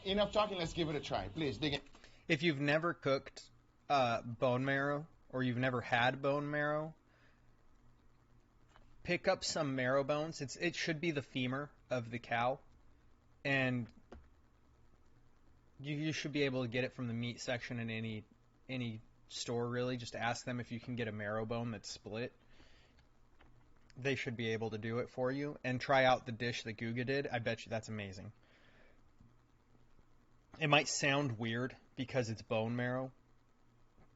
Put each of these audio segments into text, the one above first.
Enough talking, let's give it a try. Please, dig in. If you've never cooked bone marrow or you've never had bone marrow, pick up some marrow bones. It should be the femur of the cow, and you should be able to get it from the meat section in any store, really. Just ask them if you can get a marrow bone that's split. They should be able to do it for you. And try out the dish that Guga did. I bet you that's amazing. It might sound weird because it's bone marrow.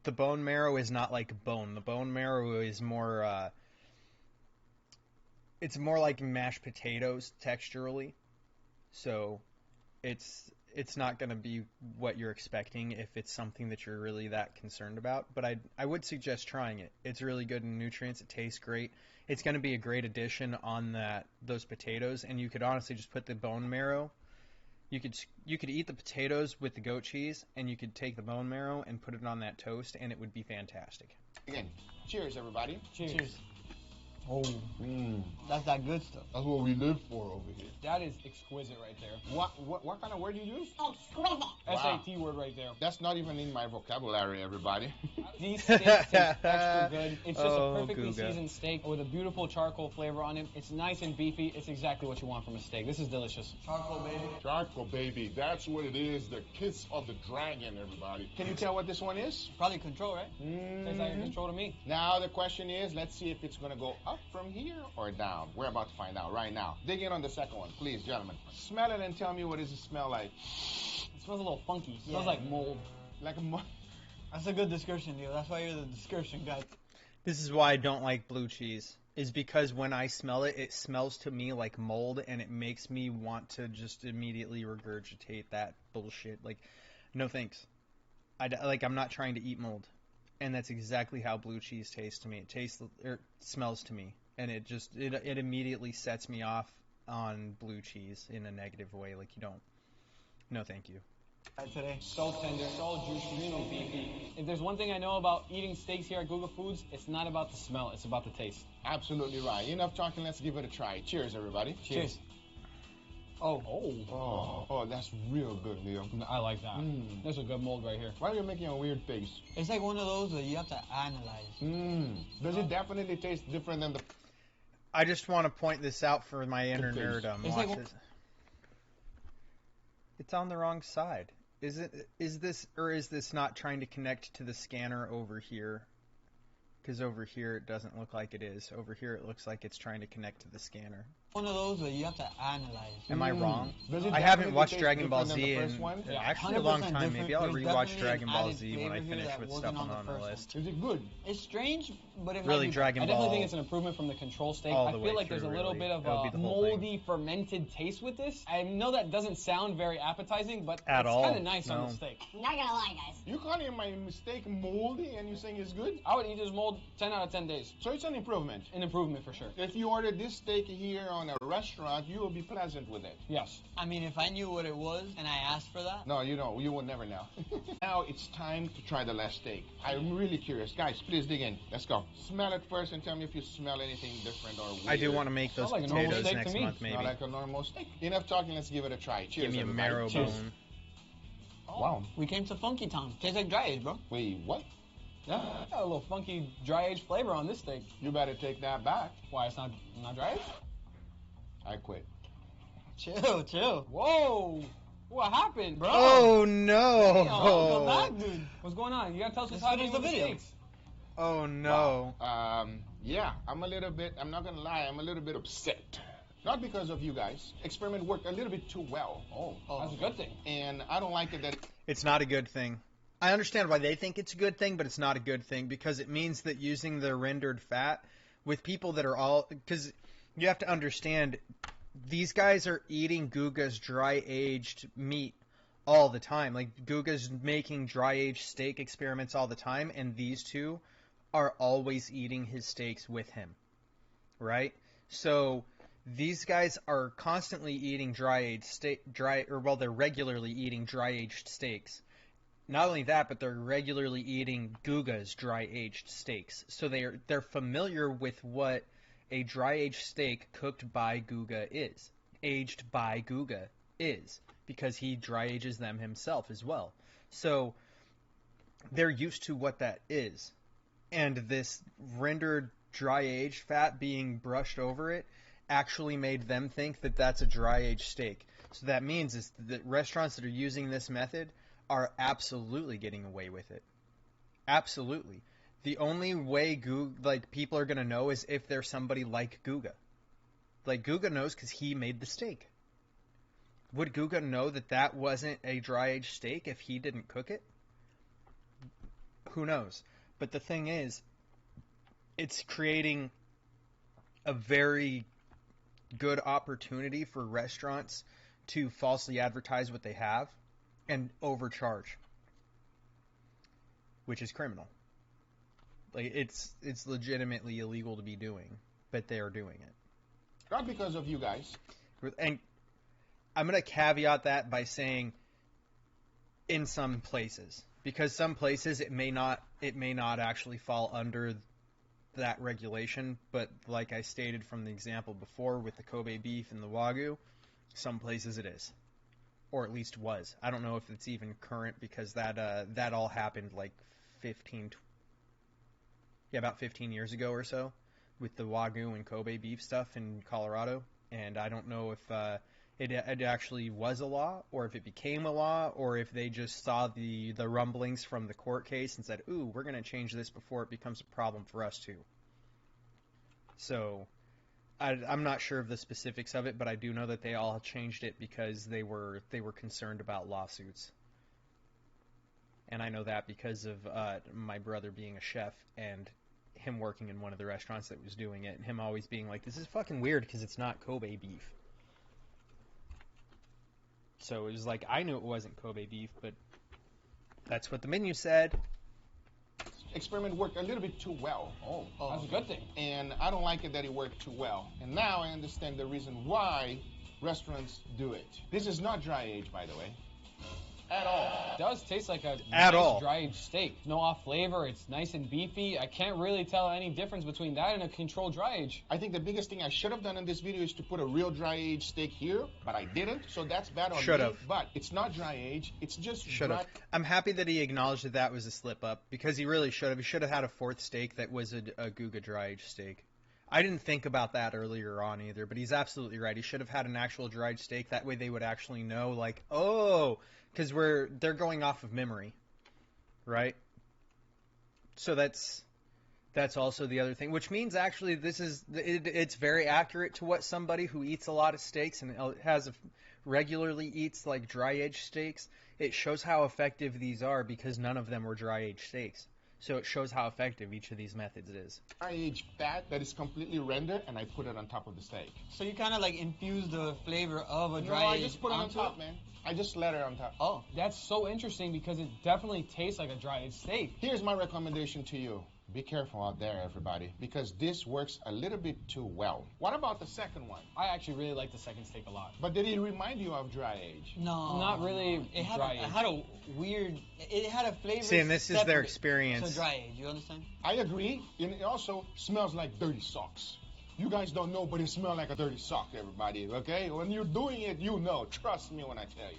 The bone marrow is not like bone. The bone marrow is more, it's more like mashed potatoes texturally. So it's not going to be what you're expecting if it's something that you're really that concerned about. But I would suggest trying it. It's really good in nutrients. It tastes great. It's going to be a great addition on those potatoes. And you could honestly just put the bone marrow. You could eat the potatoes with the goat cheese, and you could take the bone marrow and put it on that toast, and it would be fantastic. Again, cheers, everybody. Cheers. Oh, That's that good stuff. that's what we live for over here. That is exquisite right there. What kind of word do you use? Exquisite. Wow. SAT word right there. That's not even in my vocabulary, everybody. These steaks taste extra good. It's just Oh, a perfectly Guga. seasoned steak with a beautiful charcoal flavor on it. It's nice and beefy. It's exactly what you want from a steak. This is delicious. Charcoal, baby. Charcoal, baby. That's what it is. The kiss of the dragon, everybody. Can you tell what this one is? Probably control, right? Tastes like a control to me. Now the question is, let's see if it's going to go up from here or down. We're about to find out right now. Dig in on the second one, please, gentlemen. Smell it and tell me what does it smell like. It smells a little funky. It smells Yeah. like mold. Like a That's a good description, Leo. That's why you're the description guy. This is why I don't like blue cheese, is because when I smell it, it smells to me like mold, and it makes me want to just immediately regurgitate that bullshit. Like, no thanks. I'm not trying to eat mold. And that's exactly how blue cheese tastes to me. It smells to me. And it immediately sets me off on blue cheese in a negative way. Like, you don't. No, thank you. Today. So tender, so juicy, so beefy. If there's one thing I know about eating steaks here at Guga Foods, it's not about the smell, it's about the taste. Absolutely right. Enough talking, let's give it a try. Cheers, everybody. Cheers. Oh, that's real good, Leo. I like that. There's a good mold right here. Why are you making a weird face? It's like one of those that you have to analyze. Does it definitely taste different than the... I just want to point this out for my inner Good face. nerdum. It's Watch like- this. It's on the wrong side. Is this not trying to connect to the scanner over here? Because over here it doesn't look like it is. Over here it looks like it's trying to connect to the scanner. One of those that you have to analyze. Am I wrong? Does it I haven't definitely watched taste Dragon Ball different than Z the first in one? actually a long 100% time. Maybe I'll different. rewatch There's Dragon Ball definitely Z an when I added finish flavor with that stuff wasn't on on the the first list. Is it good? It's strange, but it Really, might be Dragon I Ball. definitely think it's an improvement from the control steak. All I the feel way like there's a through, little really. bit of That would a be the whole thing. moldy, fermented taste with this. I know that doesn't sound very appetizing, but At it's all. kind of nice on No. the steak. Not gonna lie, guys. You calling my steak moldy and you saying it's good? I would eat this mold 10 out of 10 days. So it's an improvement. An improvement for sure. If you order this steak here on a restaurant, you will be pleasant with it. Yes. I mean, if I knew what it was and I asked for that, No, you don't. You will never know. Now it's time to try the last steak. I'm really curious. Guys, please dig in. Let's go. Smell it first and tell me if you smell anything different or weird. I do want to make those Sounds like a normal potatoes steak to next me. month, maybe. Not like a normal steak. Enough talking. Let's give it a try. Cheers, Give me a everybody. marrow Cheers. bone. Wow. we came to Funky Town. Tastes like dry age, bro. Wait, what? Yeah. Got a little funky dry aged flavor on this steak. You better take that back. Why, it's not dry aged? I quit. Chill. Whoa! What happened, bro? Oh Come no! back, dude. What's going on? You gotta tell us what's Let's happening finish with the the video. steaks. Oh no! Yeah, I'm not gonna lie, I'm a little bit upset. Not because of you guys. Experiment worked a little bit too well. That's a good thing. And I don't like it that It's not a good thing. I understand why they think it's a good thing, but it's not a good thing because it means that using the rendered fat with people that are all... Because you have to understand, these guys are eating Guga's dry-aged meat all the time. Like, Guga's making dry-aged steak experiments all the time, and these two are always eating his steaks with him. Right? So... These guys are constantly eating they're regularly eating dry-aged steaks. Not only that, but they're regularly eating Guga's dry-aged steaks. So they're familiar with what a dry-aged steak cooked by Guga is. Aged by Guga is. because he dry ages them himself as well. So they're used to what that is. And this rendered dry aged fat being brushed over it actually made them think that that's a dry aged steak. So that means is that restaurants that are using this method are absolutely getting away with it. Absolutely. The only way people are going to know is if there's somebody like Guga. Like, Guga knows because he made the steak. Would Guga know that that wasn't a dry-aged steak if he didn't cook it? Who knows? But the thing is, it's creating a very good opportunity for restaurants to falsely advertise what they have and overcharge, which is criminal. Like, it's legitimately illegal to be doing, but they are doing it. Not because of you guys. And I'm going to caveat that by saying in some places, because some places it may not actually fall under that regulation, but like I stated from the example before with the Kobe beef and the Wagyu, some places it is, or at least was. I don't know if it's even current because that all happened like about 15 years ago or so with the Wagyu and Kobe beef stuff in Colorado, and I don't know if it actually was a law, or if it became a law, or if they just saw the rumblings from the court case and said, ooh, we're going to change this before it becomes a problem for us too. So I'm not sure of the specifics of it, but I do know that they all changed it because they were concerned about lawsuits. And I know that because of my brother being a chef and him working in one of the restaurants that was doing it, and him always being like, this is fucking weird because it's not Kobe beef. So it was like, I knew it wasn't Kobe beef, but that's what the menu said. Experiment worked a little bit too well. Oh, that's a good thing. And I don't like it that it worked too well. And now I understand the reason why restaurants do it. This is not dry age, by the way. At all. It does taste like a At nice all. dry-aged steak. No off flavor. It's nice and beefy. I can't really tell any difference between that and a controlled dry age. I think the biggest thing I should have done in this video is to put a real dry age steak here, but I didn't, so that's bad on Should me. have. But it's not dry age. It's just Should dry. have. I'm happy that he acknowledged that that was a slip up, because he really should have. He should have had a fourth steak that was a Guga dry-aged steak. I didn't think about that earlier on either, but he's absolutely right. He should have had an actual dried steak. That way they would actually know, like, oh, because they're going off of memory, right? So that's also the other thing, which means actually it's very accurate to what somebody who eats a lot of steaks and regularly eats like dry-aged steaks. It shows how effective these are because none of them were dry-aged steaks. So it shows how effective each of these methods is. Dry aged fat that is completely rendered, and I put it on top of the steak. So you kind of like infuse the flavor of a No, dry I just put it on onto top, man. I just let it on top. Oh. That's so interesting because it definitely tastes like a dry-aged steak. Here's my recommendation to you. Be careful out there, everybody, because this works a little bit too well. What about the second one? I actually really like the second steak a lot. But did it remind you of dry age? No. Not really It had, dry it age. had a weird. It had a flavor. See, and this is their separate experience. to dry age. You understand? I agree, and it also smells like dirty socks. You guys don't know, but it smells like a dirty sock, everybody, okay? When you're doing it, you know. Trust me when I tell you.